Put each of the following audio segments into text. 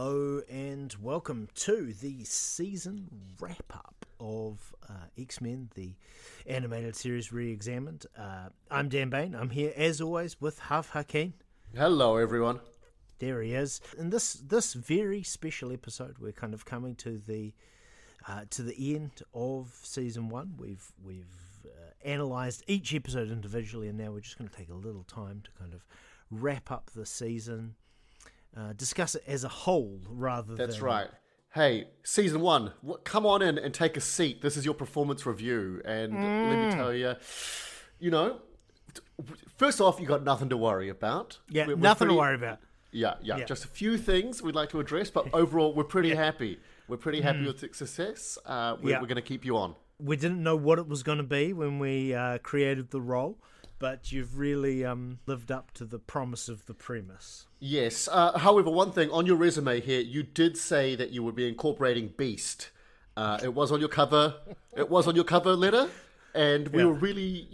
Hello and welcome to the season wrap-up of X-Men, the animated series re-examined. I'm Dan Bain. I'm here as always with Hav Hakeem. Hello everyone. There he is. In this very special episode, we're kind of coming to the end of season one. We've analysed each episode individually, and now we're just going to take a little time to kind of wrap up the season. Discuss it as a whole rather than... That's right. Hey, season one, come on in and take a seat. This is your performance review. And let me tell you, first off, you got nothing to worry about. Yeah, nothing to worry about. Yeah. Just a few things we'd like to address, but overall, we're pretty happy. We're pretty happy with the success. We're going to keep you on. We didn't know what it was going to be when we created the role, but you've really lived up to the promise of the premise. Yes. However, one thing on your resume here, you did say that you would be incorporating Beast. It was on your cover. It was on your cover letter, and we were really,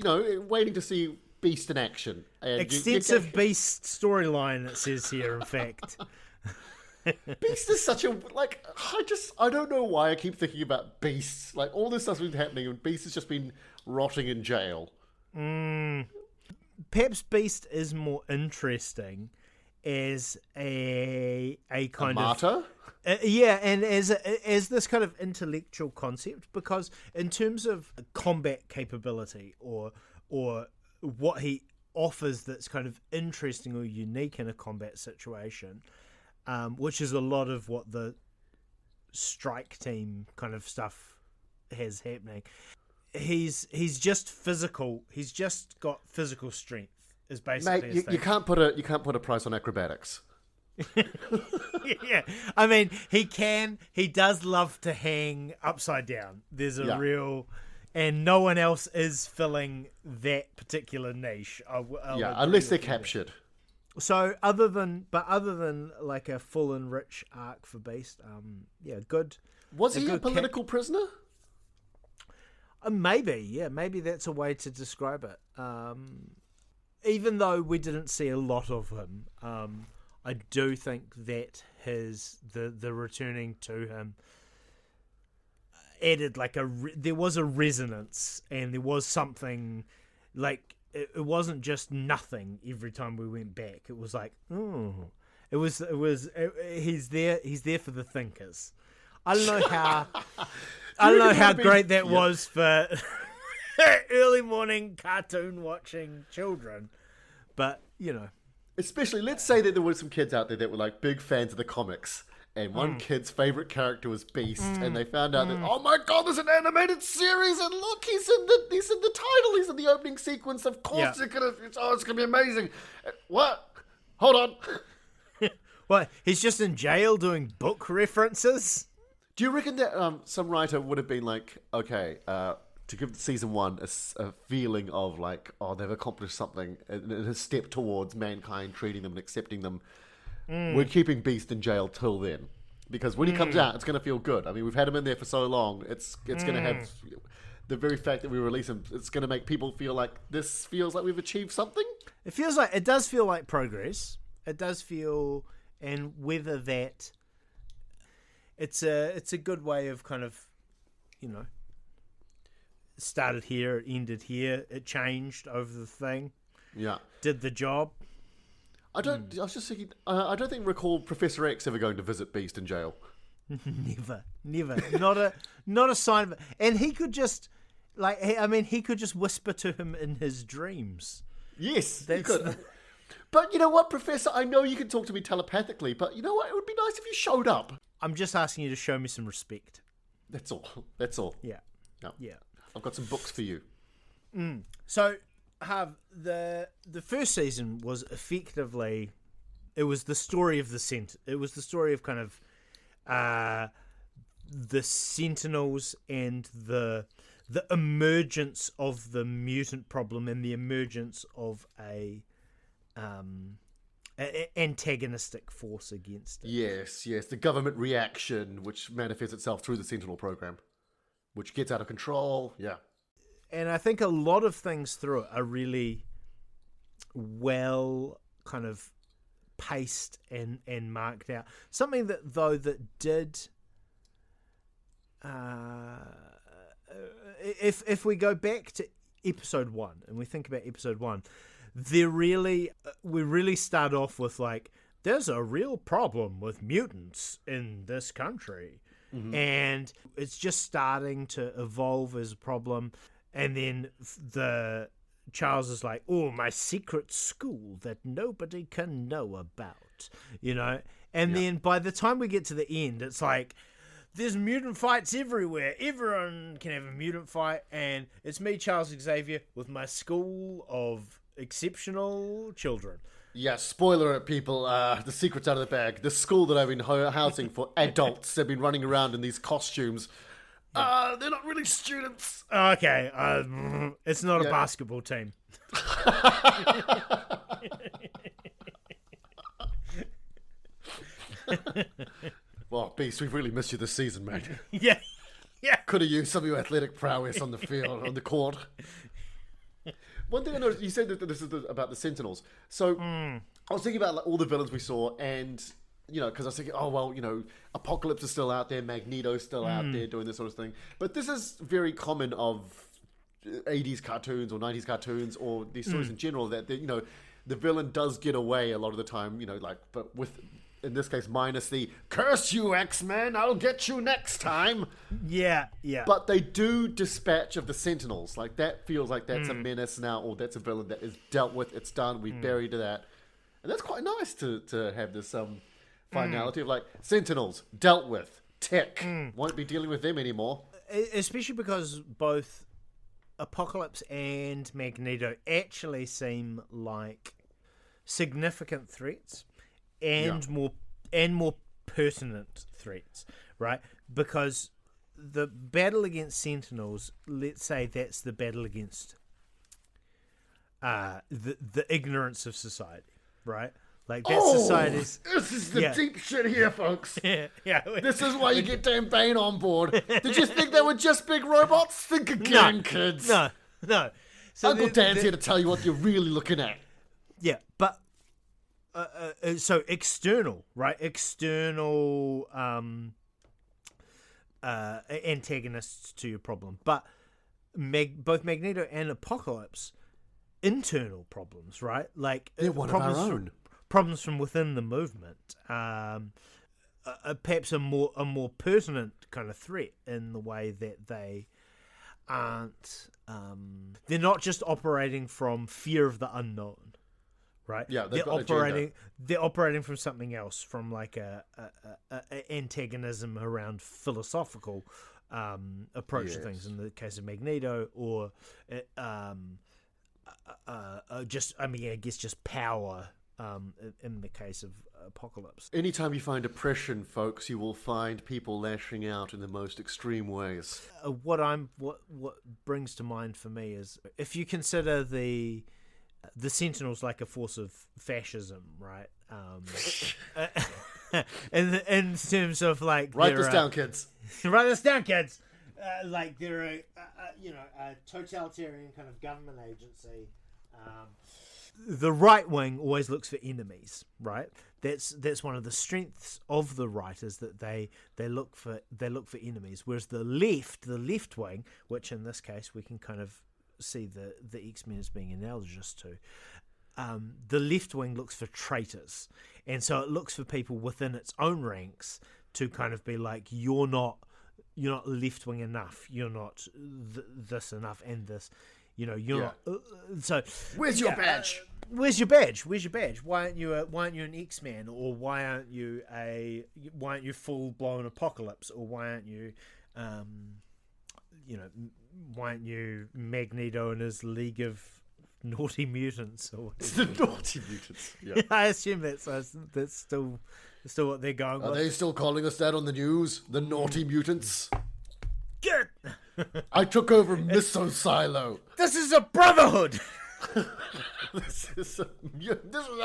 waiting to see Beast in action. And extensive Beast storyline. It says here, in fact. Beast is such a I don't know why I keep thinking about Beast. Like all this stuff's been happening, and Beast has just been rotting in jail. Perhaps Beast is more interesting as a kind martyr? And as this kind of intellectual concept, because in terms of combat capability or what he offers that's kind of interesting or unique in a combat situation, which is a lot of what the strike team kind of stuff has happening. He's just physical. He's just got physical strength. Is basically Mate, you can't put a price on acrobatics. Yeah, I mean he does love to hang upside down. There's a real, and no one else is filling that particular niche. Unless they're captured. So other than like a full and rich arc for Beast, good. Was he a political prisoner? Maybe that's a way to describe it. Even though we didn't see a lot of him, I do think that the returning to him added there was a resonance, and there was something like it wasn't just nothing every time we went back. It was like, he's there for the thinkers. I don't know how great that was for early morning cartoon watching children, but especially, let's say that there were some kids out there that were like big fans of the comics, and one kid's favorite character was Beast, and they found out that, oh my god, there's an animated series, and look, he's in the title, he's in the opening sequence. Of course, it's gonna be amazing. What? Hold on. What? He's just in jail doing book references? Do you reckon that some writer would have been like, okay, to give season one a feeling of like, oh, they've accomplished something, and a step towards mankind treating them and accepting them. We're keeping Beast in jail till then, because when he comes out, it's going to feel good. I mean, we've had him in there for so long. It's going to have the very fact that we release him. It's going to make people feel like this feels like we've achieved something. It does feel like progress. It does feel, and whether that. It's a good way of kind of, started here, it ended here, it changed over the thing. Yeah. Did the job. I was just thinking, I don't think recall Professor X ever going to visit Beast in jail. Never. Not a sign of it. And he could just, he could just whisper to him in his dreams. Yes, he could. But you know what, Professor? I know you can talk to me telepathically, but you know what? It would be nice if you showed up. I'm just asking you to show me some respect. That's all. Yeah. No. Yeah. I've got some books for you. So, the first season was effectively, it was the story of it was the story of kind of the Sentinels and the emergence of the mutant problem and the emergence of a antagonistic force against it. Yes, the government reaction, which manifests itself through the Sentinel program, which gets out of control. Yeah. And I think a lot of things through it are really well kind of paced and marked out. Something that did. If we go back to episode 1 and we think about episode 1, we really start off with like, there's a real problem with mutants in this country, and it's just starting to evolve as a problem. And then the Charles is like, oh, my secret school that nobody can know about, and then by the time we get to the end, it's like, there's mutant fights everywhere. Everyone can have a mutant fight, and it's me, Charles Xavier, with my school of exceptional children. Yeah, spoiler alert, people. The secret's out of the bag. The school that I've been housing for adults, they've been running around in these costumes. They're not really students. Okay, it's not a basketball team. Well, Beast, we've really missed you this season, mate. Yeah. Could have used some of your athletic prowess on the field, on the court. One thing I noticed, you said that this is about the Sentinels. So I was thinking about like, all the villains we saw, and because I was thinking, oh well, Apocalypse is still out there, Magneto's still out there doing this sort of thing. But this is very common of 80s cartoons or 90s cartoons or these stories in general, that the villain does get away a lot of the time. But with, in this case, minus the "curse you, X-Men, I'll get you next time." Yeah. But they do dispatch of the Sentinels. Like, that feels like that's a menace now, or that's a villain that is dealt with. It's done. We've buried that. And that's quite nice to have this finality of, like, Sentinels, dealt with. Tick. Won't be dealing with them anymore. Especially because both Apocalypse and Magneto actually seem like significant threats. And more pertinent threats, right? Because the battle against Sentinels, let's say that's the battle against the ignorance of society, right? Like, that society's... This is the deep shit here, folks. Yeah. This is why you get Dan Bane on board. Did you think they were just big robots? Think again, kids. No. So Uncle Dan's here to tell you what you're really looking at. Yeah, but... so external, right? External antagonists to your problem, but both Magneto and Apocalypse, internal problems, right? Like, they're one of our own. Problems from within the movement. Perhaps a more pertinent kind of threat in the way that they aren't. They're not just operating from fear of the unknown. Right. Yeah, they're operating from something else, from like a antagonism around philosophical approach to things. In the case of Magneto, or just power. In the case of Apocalypse. Anytime you find oppression, folks, you will find people lashing out in the most extreme ways. What brings to mind for me is, if you consider the Sentinels like a force of fascism, right? In terms of, like, write this down, kids. Write this down, kids. Like, they're a totalitarian kind of government agency. The right wing always looks for enemies, right? That's one of the strengths of the writers, that they look for enemies. Whereas the left wing, which in this case we can kind of see the X-Men as being analogous to, the left wing looks for traitors, and so it looks for people within its own ranks to kind of be like, you're not left wing enough, you're not this enough, and this, you're not. So where's your badge? Where's your badge? Why aren't you an X-Man, or why aren't you full blown Apocalypse, or why aren't you why aren't you Magneto and his League of Naughty Mutants? Or it's the Naughty Mutants. Yeah. I assume that's still what they're going with. Are they still calling us that on the news? The Naughty Mutants? Good. I took over Misso Silo. This is a brotherhood. This is a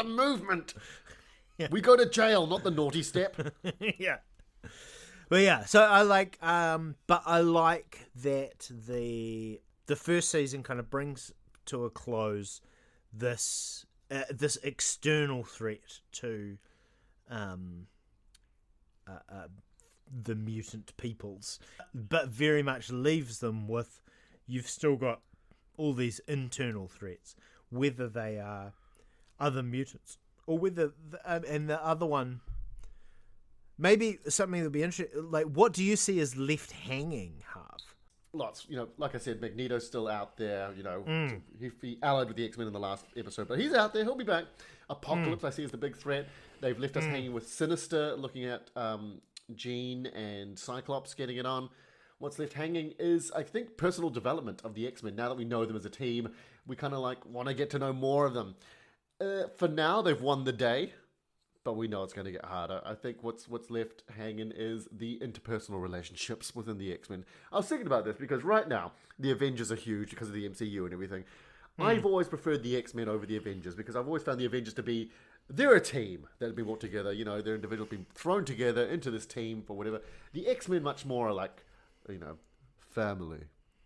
movement. Yeah. We go to jail, not the naughty step. Yeah. But yeah, so I like that the first season kind of brings to a close this this external threat to the mutant peoples, but very much leaves them with, you've still got all these internal threats, whether they are other mutants or whether and the other one, maybe something that'll be interesting. Like, what do you see as left hanging, Harv? Lots, like I said, Magneto's still out there. He allied with the X-Men in the last episode, but he's out there. He'll be back. Apocalypse, I see, is the big threat. They've left us hanging with Sinister, looking at Jean and Cyclops getting it on. What's left hanging is, I think, personal development of the X-Men. Now that we know them as a team, we kind of want to get to know more of them. For now, they've won the day, but we know it's going to get harder. I think what's left hanging is the interpersonal relationships within the X-Men. I was thinking about this because right now, the Avengers are huge because of the MCU and everything. I've always preferred the X-Men over the Avengers because I've always found the Avengers to be, they're a team that have been brought together. Their individuals been thrown together into this team for whatever. The X-Men much more are like, family.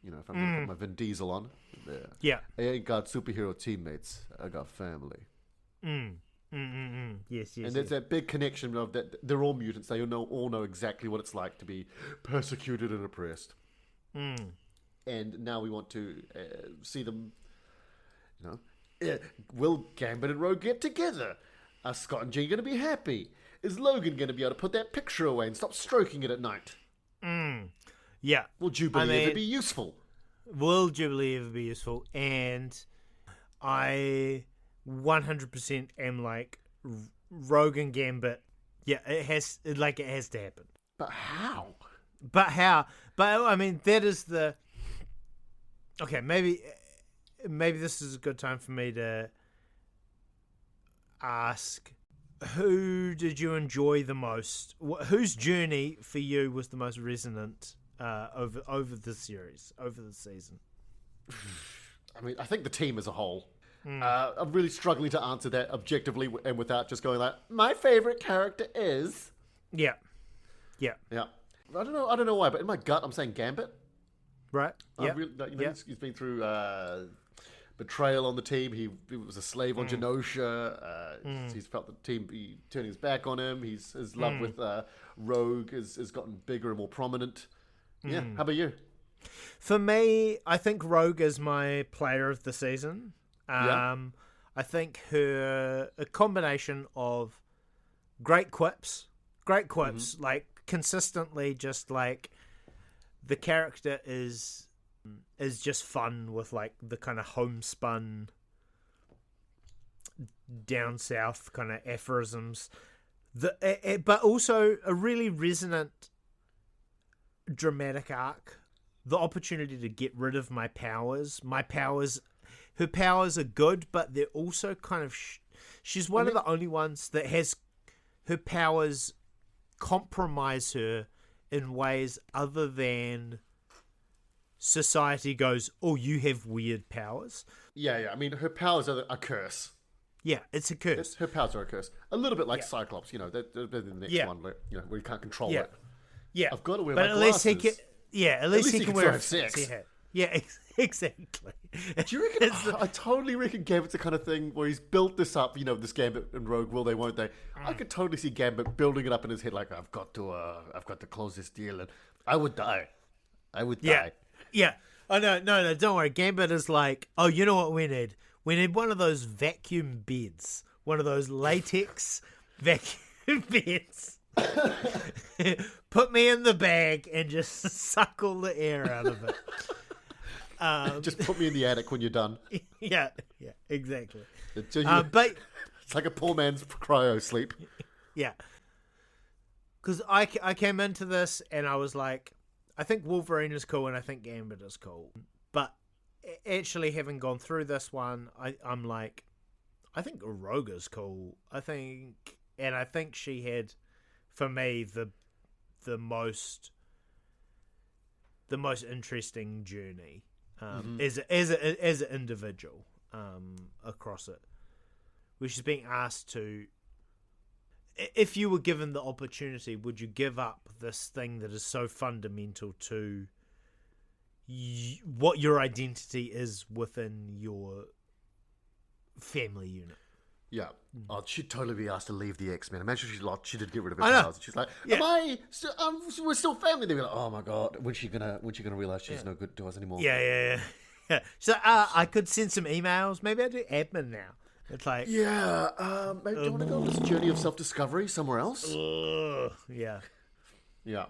If I'm going to put my Vin Diesel on, there. Yeah. I ain't got superhero teammates. I got family. Yes. And there's that big connection of that they're all mutants. They all know exactly what it's like to be persecuted and oppressed. And now we want to see them. Will Gambit and Rogue get together? Are Scott and Jean going to be happy? Is Logan going to be able to put that picture away and stop stroking it at night? Yeah. Will Jubilee ever be useful? Will Jubilee ever be useful? And I 100% am like, Rogue and Gambit. Yeah, it has to happen. But how? But I mean, that is the. Okay, maybe this is a good time for me to ask, who did you enjoy the most? Whose journey for you was the most resonant over the series, over the season? I mean, I think the team as a whole. I'm really struggling to answer that objectively and without just going like, my favorite character is. Yeah. I don't know why, but in my gut, I'm saying Gambit. Right. Yeah. He's been through betrayal on the team. He was a slave on Genosha. He's felt the team be turning his back on him. His love with Rogue has gotten bigger and more prominent. Yeah. How about you? For me, I think Rogue is my player of the season. I think a combination of great quips, like consistently, just like the character is just fun with like the kind of homespun down south kind of aphorisms, but also a really resonant dramatic arc. The opportunity to get rid of my powers. Her powers are good, but they're also kind of. She's one of the only ones that has her powers compromise her in ways other than society goes, oh, you have weird powers. Yeah. I mean, her powers are a curse. Yeah, it's a curse. Her powers are a curse. A little bit like Cyclops, they're the next one, where you can't control it. Yeah, I've got to wear but my at least glasses. at least he can wear a sexy hat. Yeah, exactly. Do you reckon? I totally reckon Gambit's the kind of thing where he's built this up. This Gambit and Rogue, will they, won't they? I could totally see Gambit building it up in his head, like I've got to close this deal, and I would die. Yeah. Oh no, don't worry. Gambit is like, oh, you know what we need? We need one of those vacuum beds, one of those latex vacuum beds. Put me in the bag and just suck all the air out of it. Just put me in the attic when you're done. Yeah, exactly. But it's like a poor man's cryo sleep. Yeah, because I came into this and I was like, I think Wolverine is cool and I think Gambit is cool, but actually having gone through this one, I'm like, I think Rogue is cool. I think she had, for me, the most interesting journey as an individual across it, where she's being asked to, if you were given the opportunity, would you give up this thing that is so fundamental to what your identity is within your family unit? Yeah. Oh, she'd totally be asked to leave the X-Men. Imagine she did get rid of her I know. powers. She's like, Yeah. we're still family. They'd be like, oh my god, when's she gonna realize she's no good to us anymore? Yeah. So I could send some emails. Maybe I do admin now. It's like, Yeah. Maybe do you want to go on this journey of self-discovery somewhere else? yeah. Yeah.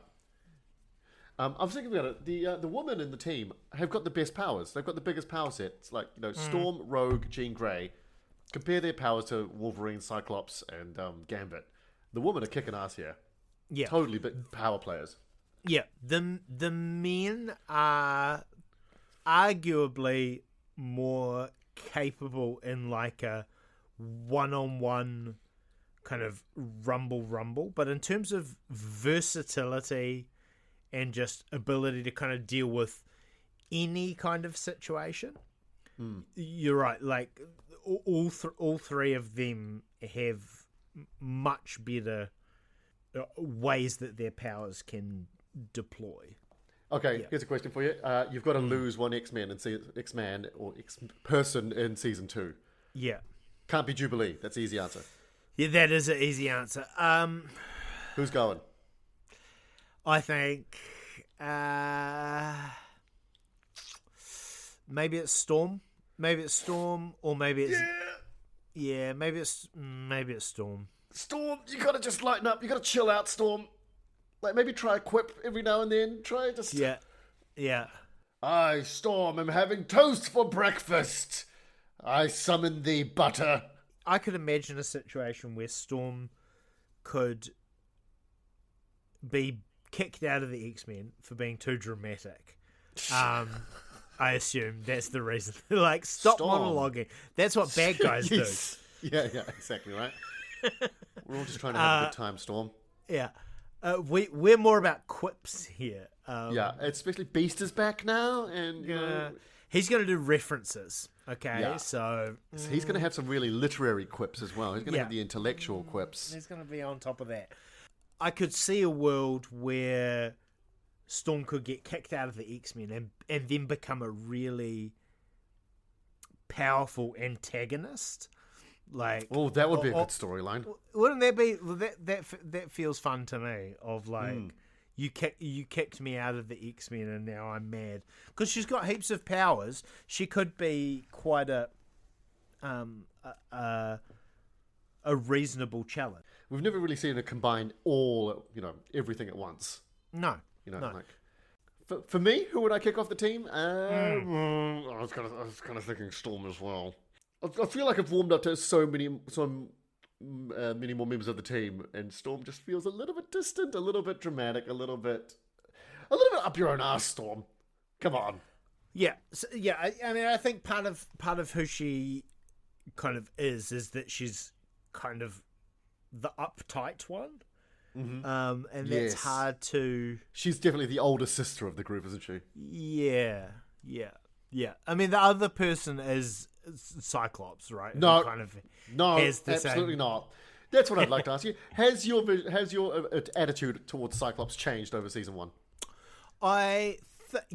I was thinking about it. The women in the team have got the best powers. They've got the biggest power set. It's like, Storm, Rogue, Jean Grey. Compare their powers to Wolverine, Cyclops, and Gambit. The women are kicking ass here. Yeah. Totally big power players. Yeah. The men are arguably more capable in like a one-on-one kind of rumble, but in terms of versatility and just ability to kind of deal with any kind of situation, you're right. Like all three of them have much better ways that their powers can deploy. Okay, here's a question for you. You've got to lose one X-Man or X-person in season 2. Yeah. Can't be Jubilee. That's the easy answer. Yeah, that is an easy answer. Who's going? I think maybe it's Storm. Maybe it's Storm, or maybe it's maybe it's Storm. Storm, you gotta just lighten up. You gotta chill out, Storm. Like maybe try a quip every now and then. Try just Yeah. I, Storm, am having toast for breakfast. I summon thee, butter. I could imagine a situation where Storm could be kicked out of the X-Men for being too dramatic. I assume that's the reason. Like, stop monologuing. That's what bad guys do. Yeah, exactly, right? We're all just trying to have a good time, Storm. Yeah. We're more about quips here. Yeah, especially Beast is back now, and he's going to do references. Okay, so he's going to have some really literary quips as well. He's going to have the intellectual quips. He's going to be on top of that. I could see a world where Storm could get kicked out of the X-Men and then become a really powerful antagonist. Like, oh, that would be a good storyline. Wouldn't that be that feels fun to me? Of like, you kicked me out of the X-Men and now I'm mad because she's got heaps of powers. She could be quite a reasonable challenge. We've never really seen her combine everything at once. No. Like, for me, who would I kick off the team? I was kind of thinking Storm as well. I feel like I've warmed up to so many more members of the team, and Storm just feels a little bit distant, a little bit dramatic, a little bit up your own ass, Storm. Come on. Yeah, I mean, I think part of who she kind of is that she's kind of the uptight one, and that's hard to. She's definitely the older sister of the group, isn't she? Yeah. I mean, the other person is Cyclops, right? No, has the absolutely same... not. That's what I'd like to ask you. Has your attitude towards Cyclops changed over season 1? I think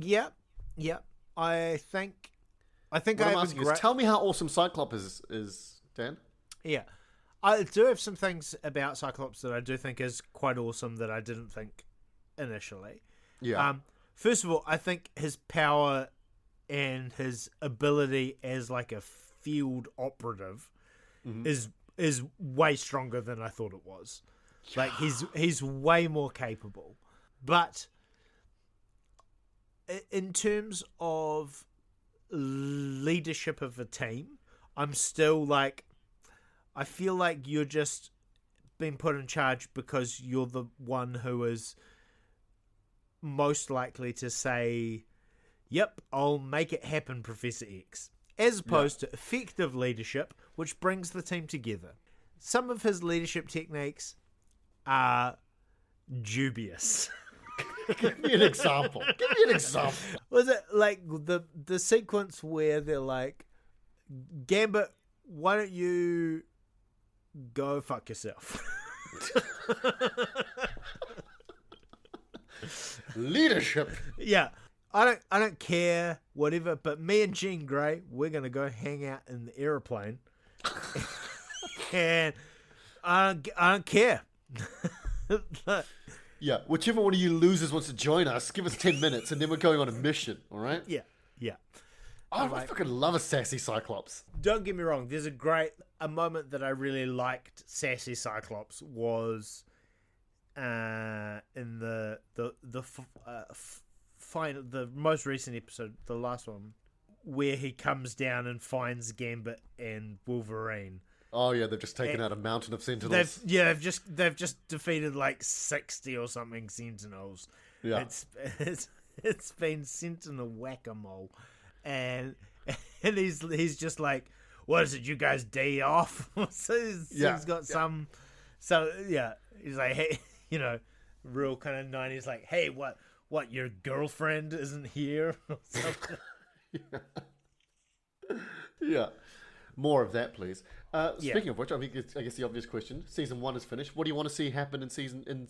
what I'm asking is, tell me how awesome Cyclops is, Dan. Yeah, I do have some things about Cyclops that I do think is quite awesome that I didn't think initially. Yeah. First of all, I think his power and his ability as like a field operative is way stronger than I thought it was. Like he's way more capable. But in terms of leadership of a team, I'm still like, I feel like you're just being put in charge because you're the one who is most likely to say, yep, I'll make it happen, Professor X. As opposed to effective leadership, which brings the team together. Some of his leadership techniques are dubious. Give me an example. Was it like the sequence where they're like, Gambit, why don't you go fuck yourself? Leadership. Yeah. I don't care, whatever, but me and Jean Grey, we're gonna go hang out in the aeroplane and I don't care. Yeah, whichever one of you losers wants to join us, give us 10 minutes and then we're going on a mission, all right? Yeah. Oh, I fucking love a sassy Cyclops. Don't get me wrong. There's a moment that I really liked. Sassy Cyclops was in the most recent episode, the last one, where he comes down and finds Gambit and Wolverine. Oh yeah, they've just taken out a mountain of Sentinels. They've just defeated like 60 or something Sentinels. Yeah, it's been Sentinel whack-a-mole. And he's just like, what is it, you guys day off? So he's got some, so yeah, he's like, hey, real kind of 90s, like, hey, what, your girlfriend isn't here? Or something. Yeah. More of that, please. Speaking of which, I guess the obvious question: season 1 is finished. What do you want to see happen in season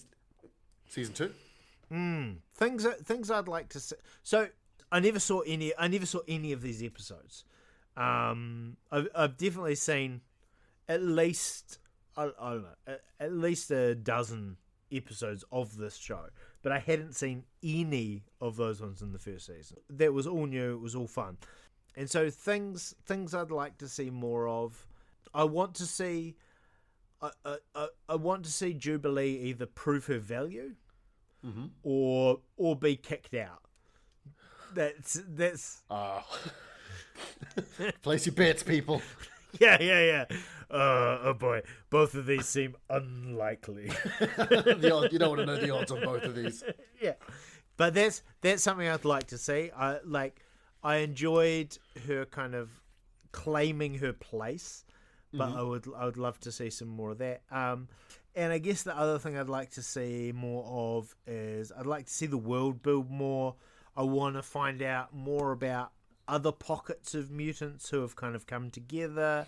2? Things I'd like to see. So I never saw any of these episodes. I've definitely seen at least I don't know, at least a dozen episodes of this show, but I hadn't seen any of those ones in the first season. That was all new. It was all fun, and so things I'd like to see more of. I want to see Jubilee either prove her value, or be kicked out. That's place your bets, people. Yeah. Oh boy, both of these seem unlikely. You don't want to know the odds on both of these. Yeah, but that's something I'd like to see. I enjoyed her kind of claiming her place, but I would love to see some more of that. And I guess the other thing I'd like to see more of is I'd like to see the world build more. I want to find out more about other pockets of mutants who have kind of come together.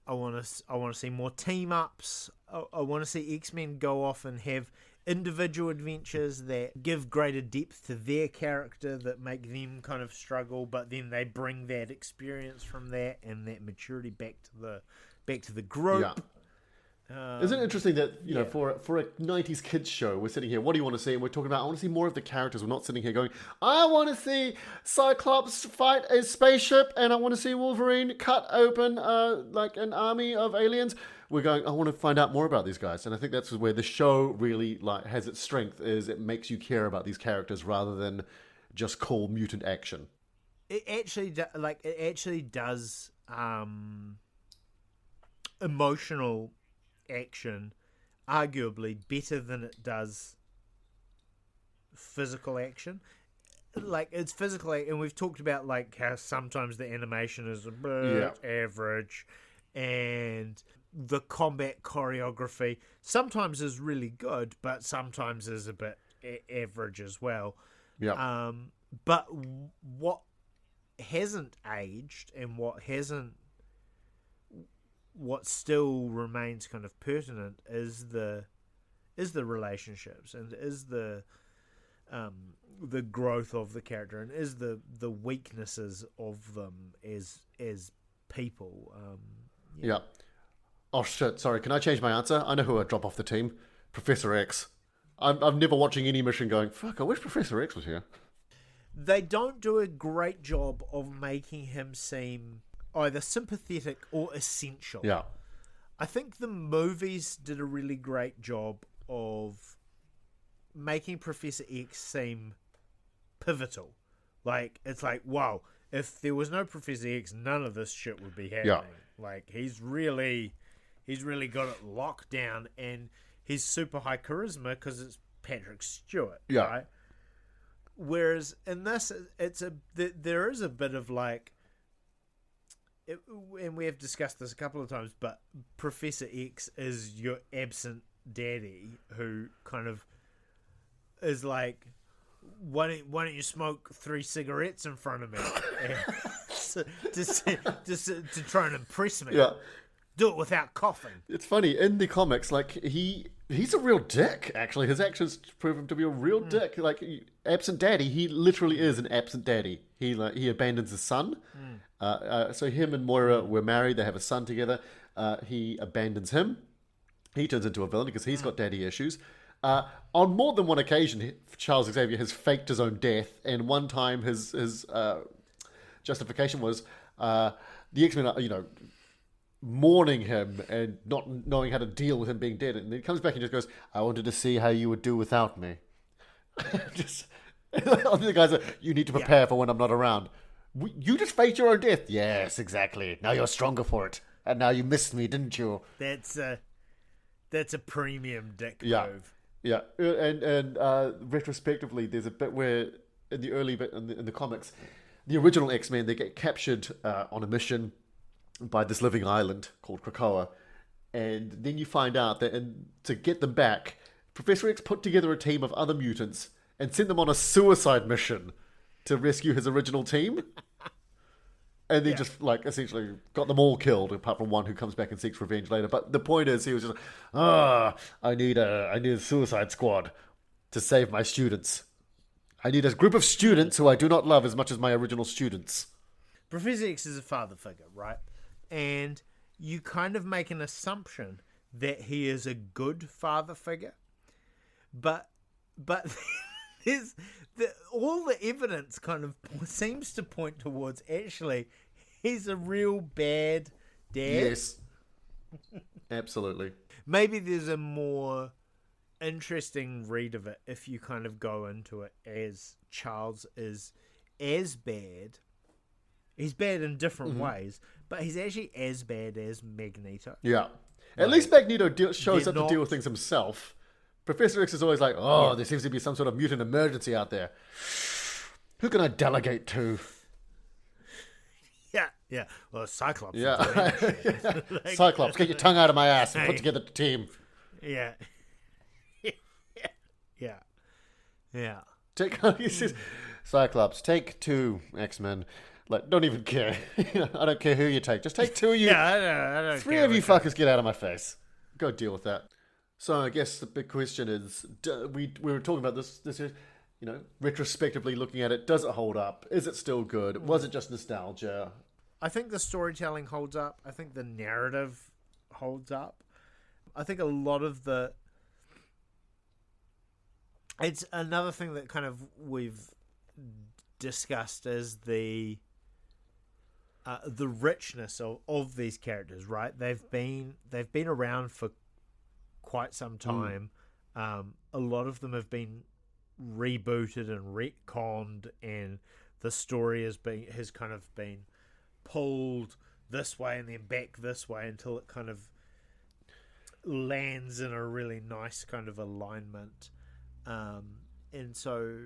I want to see more team ups. I want to see X-Men go off and have individual adventures that give greater depth to their character, that make them kind of struggle, but then they bring that experience from that and that maturity back to the group. Yeah. Isn't it interesting that, for a 90s kids show, we're sitting here, what do you want to see? And we're talking about, I want to see more of the characters. We're not sitting here going, I want to see Cyclops fight a spaceship and I want to see Wolverine cut open like an army of aliens. We're going, I want to find out more about these guys. And I think that's where the show really has its strength, is it makes you care about these characters rather than just cool mutant action. It actually does emotional action arguably better than it does physical action. Like, it's physical, and we've talked about like how sometimes the animation is a bit average, and the combat choreography sometimes is really good, but sometimes is a bit average as well. But what hasn't aged and what still remains kind of pertinent is the relationships, and is the growth of the character, and is the weaknesses of them as people. Yeah. Oh shit! Sorry, can I change my answer? I know who I'd drop off the team. Professor X. I'm never watching any mission going, fuck, I wish Professor X was here. They don't do a great job of making him seem either sympathetic or essential. Yeah. I think the movies did a really great job of making Professor X seem pivotal. Like, it's like, wow, if there was no Professor X, none of this shit would be happening. Yeah. Like, he's really got it locked down, and he's super high charisma because it's Patrick Stewart. Yeah. Right? Whereas in this, there is a bit of like, and we have discussed this a couple of times, but Professor X is your absent daddy who kind of is like, why don't you smoke 3 cigarettes in front of me to try and impress me? Yeah. Do it without coughing. It's funny, in the comics, like, he's a real dick, actually. His actions prove him to be a real dick. Like, absent daddy, he literally is an absent daddy. He abandons his son. So him and Moira were married. They have a son together. he abandons him. He turns into a villain because he's got daddy issues. On more than one occasion, Charles Xavier has faked his own death, and one time his justification was the X-Men are, mourning him and not knowing how to deal with him being dead. And then he comes back and just goes, "I wanted to see how you would do without me." Just the guys are, "You need to prepare for when I'm not around." You just faked your own death. Yes, exactly. Now you're stronger for it, and now you missed me, didn't you? That's a premium dick move. Yeah, and retrospectively, there's a bit where in the early bit in the comics, the original X-Men, they get captured on a mission by this living island called Krakoa, and then you find out that to get them back, Professor X put together a team of other mutants and sent them on a suicide mission to rescue his original team. And then just essentially got them all killed, apart from one who comes back and seeks revenge later. But the point is, he was just I need a suicide squad to save my students. I need a group of students who I do not love as much as my original students. Professor X is a father figure, right? And you kind of make an assumption that he is a good father figure, but there's all the evidence kind of seems to point towards actually he's a real bad dad. Yes, absolutely. Maybe there's a more interesting read of it if you kind of go into it as Charles is as bad. He's bad in different ways, but he's actually as bad as Magneto. Yeah. At least Magneto shows up to deal with things himself. Professor X is always like, there seems to be some sort of mutant emergency out there. Who can I delegate to? Yeah. Well, Cyclops. Yeah. Cyclops, get your tongue out of my ass and put together the team. Yeah. Yeah. He says, Cyclops, take 2 X-Men. Don't even care. I don't care who you take. Just take 2 of you. Yeah, I don't 3 care of you fuckers get out of my face. Go deal with that. So I guess the big question is, we were talking about this retrospectively looking at it, does it hold up? Is it still good? Was it just nostalgia? I think the storytelling holds up. I think the narrative holds up. I think a lot of it's another thing that kind of we've discussed is the richness of these characters, right? They've been around for quite some time. A lot of them have been rebooted and retconned, and the story has kind of been pulled this way and then back this way until it kind of lands in a really nice kind of alignment. And so,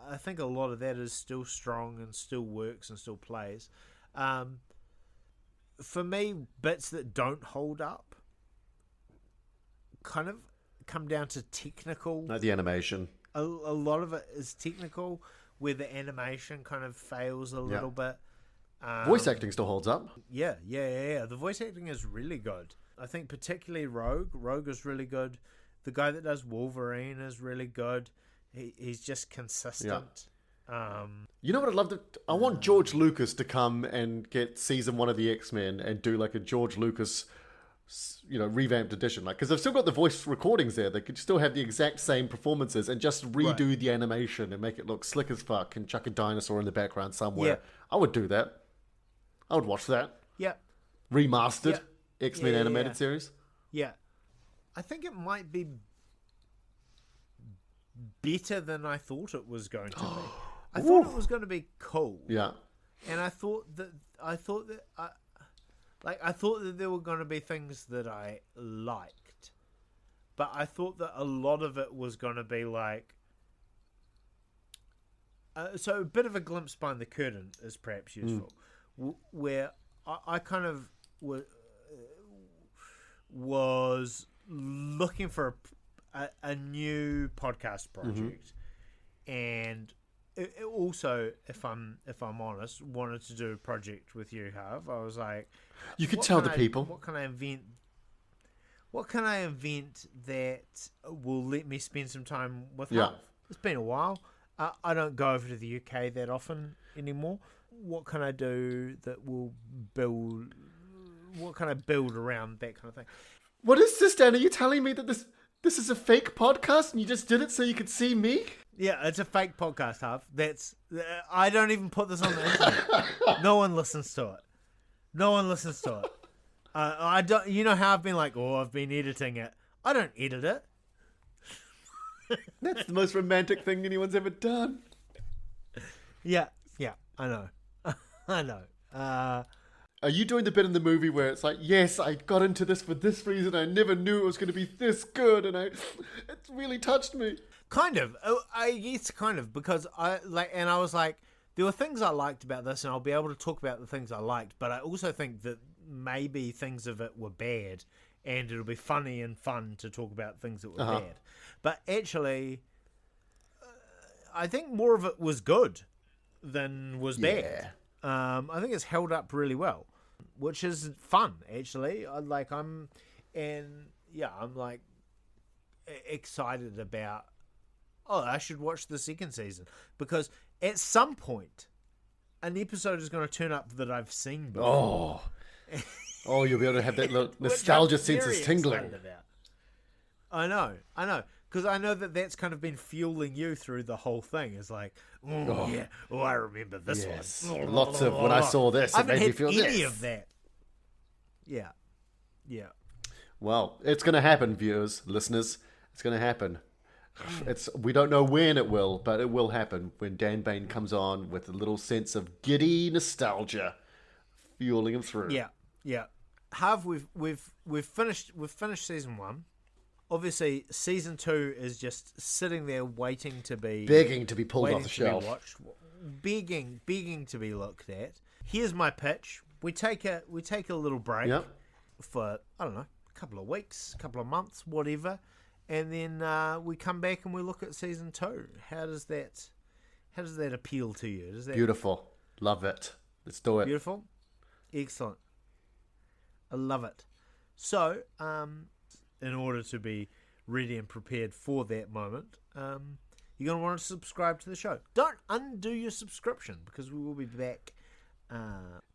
I think a lot of that is still strong and still works and still plays. For me, bits that don't hold up kind of come down to technical. Like the animation. A lot of it is technical, where the animation kind of fails a little bit. Voice acting still holds up. Yeah. The voice acting is really good. I think particularly Rogue. Rogue is really good. The guy that does Wolverine is really good. He's just consistent. Yeah. You know what I'd love to... I want George Lucas to come and get season 1 of the X-Men and do like a George Lucas, revamped edition. Because they've still got the voice recordings there. They could still have the exact same performances and just redo the animation and make it look slick as fuck and chuck a dinosaur in the background somewhere. Yeah. I would do that. I would watch that. Yeah. Remastered X-Men animated series. Yeah. I think it might be better than I thought it was going to be. I thought it was going to be cool. Yeah. And I thought that there were going to be things that I liked. But I thought that a lot of it was going to be like so a bit of a glimpse behind the curtain is perhaps useful. Where I kind of was looking for a new podcast project, and it also, if I'm honest, wanted to do a project with you, Hav. I was like, you could tell the people. What can I invent? What can I invent that will let me spend some time with Hav? It's been a while. I don't go over to the UK that often anymore. what can I do that will build? What can I build around that kind of thing? What is this, Dan? Are you telling me that this is a fake podcast and you just did it so you could see me? Yeah, it's a fake podcast, Harv. I don't even put this on the internet. No one listens to it. No one listens to it. I don't. You know how I've been like, I've been editing it. I don't edit it. That's the most romantic thing anyone's ever done. Yeah, I know. I know. Are you doing the bit in the movie where it's like, yes, I got into this for this reason, I never knew it was going to be this good, and it really touched me? Kind of. I guess kind of, because I was like, there were things I liked about this, and I'll be able to talk about the things I liked, but I also think that maybe things of it were bad, and it'll be funny and fun to talk about things that were bad. But actually, I think more of it was good than was bad. I think it's held up really well, which is fun, actually. I'm like excited about, I should watch the second season, because at some point an episode is going to turn up that I've seen before. Oh, you'll be able to have that little nostalgia sense tingling. I know. Because I know that that's kind of been fueling you through the whole thing. It's like, I remember this one. Lots of, when I saw this, it made me feel this. I haven't had any of that. Yeah. Well, it's going to happen, viewers, listeners. It's going to happen. We don't know when it will, but it will happen when Dan Bain comes on with a little sense of giddy nostalgia fueling him through. Yeah. We've finished season 1. Obviously, season 2 is just sitting there begging to be pulled off the shelf, begging to be looked at. Here's my pitch: we take a little break for, I don't know, a couple of weeks, a couple of months, whatever, and then we come back and we look at season 2. How does that appeal to you? Beautiful, love it. Let's do it. Beautiful, excellent. I love it. So, in order to be ready and prepared for that moment, you're going to want to subscribe to the show. Don't undo your subscription, because we will be back.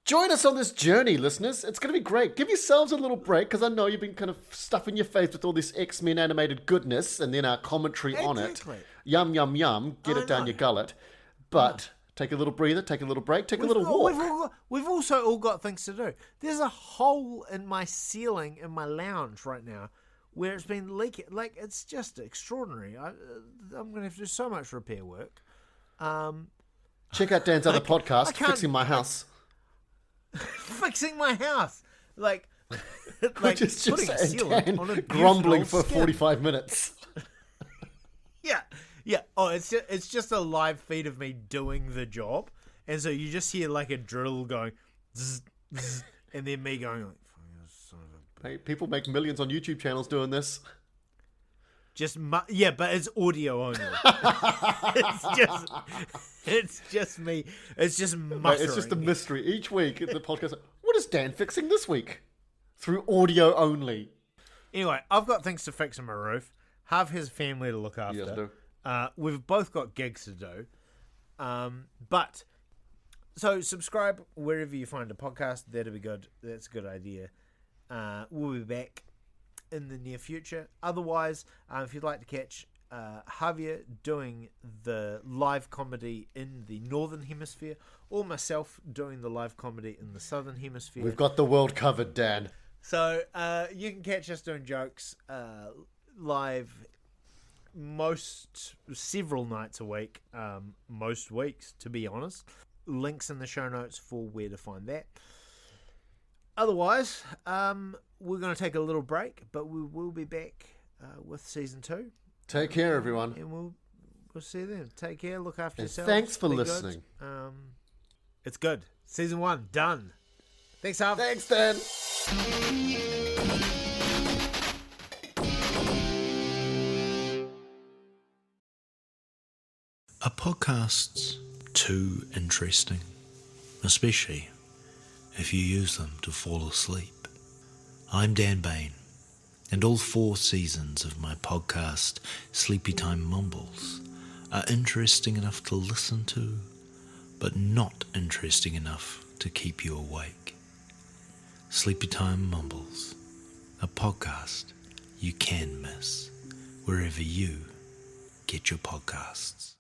Join us on this journey, listeners. It's going to be great. Give yourselves a little break, because I know you've been kind of stuffing your face with all this X-Men animated goodness and then our commentary on it. Yum, yum, yum. Get it down your gullet. But take a little breather, take a little break, take a little walk. We've also all got things to do. There's a hole in my ceiling in my lounge right now where it's been leaking. Like, it's just extraordinary. I'm going to have to do so much repair work. Check out Dan's other podcast, Fixing My House. Fixing My House. Like just putting a ceiling on a grumbling for 45 minutes. Yeah. Oh, it's just a live feed of me doing the job. And so you just hear like a drill going, zzz, zzz, and then me going like, hey, people make millions on YouTube channels doing this. But it's audio only. it's just me. It's just muttering. It's just a mystery. Each week the podcast, what is Dan fixing this week? Through audio only. Anyway, I've got things to fix on my roof. Half his family to look after. Yes, I do. We've both got gigs to do. So subscribe wherever you find a podcast. That'd be good. That's a good idea. We'll be back in the near future. Otherwise, if you'd like to catch Javier doing the live comedy in the Northern Hemisphere, or myself doing the live comedy in the Southern Hemisphere, we've got the world covered, Dan. So you can catch us doing jokes live several nights a week, most weeks, to be honest. Links in the show notes for where to find that. Otherwise, we're going to take a little break, but we will be back with season 2. Take care, everyone. And we'll see you then. Take care. Look after yourselves. Thanks for listening. It's good. Season 1 done. Thanks, Harv. Thanks, Dan. Are podcasts too interesting? Especially if you use them to fall asleep. I'm Dan Bain, and all 4 seasons of my podcast, Sleepy Time Mumbles, are interesting enough to listen to, but not interesting enough to keep you awake. Sleepy Time Mumbles, a podcast you can miss wherever you get your podcasts.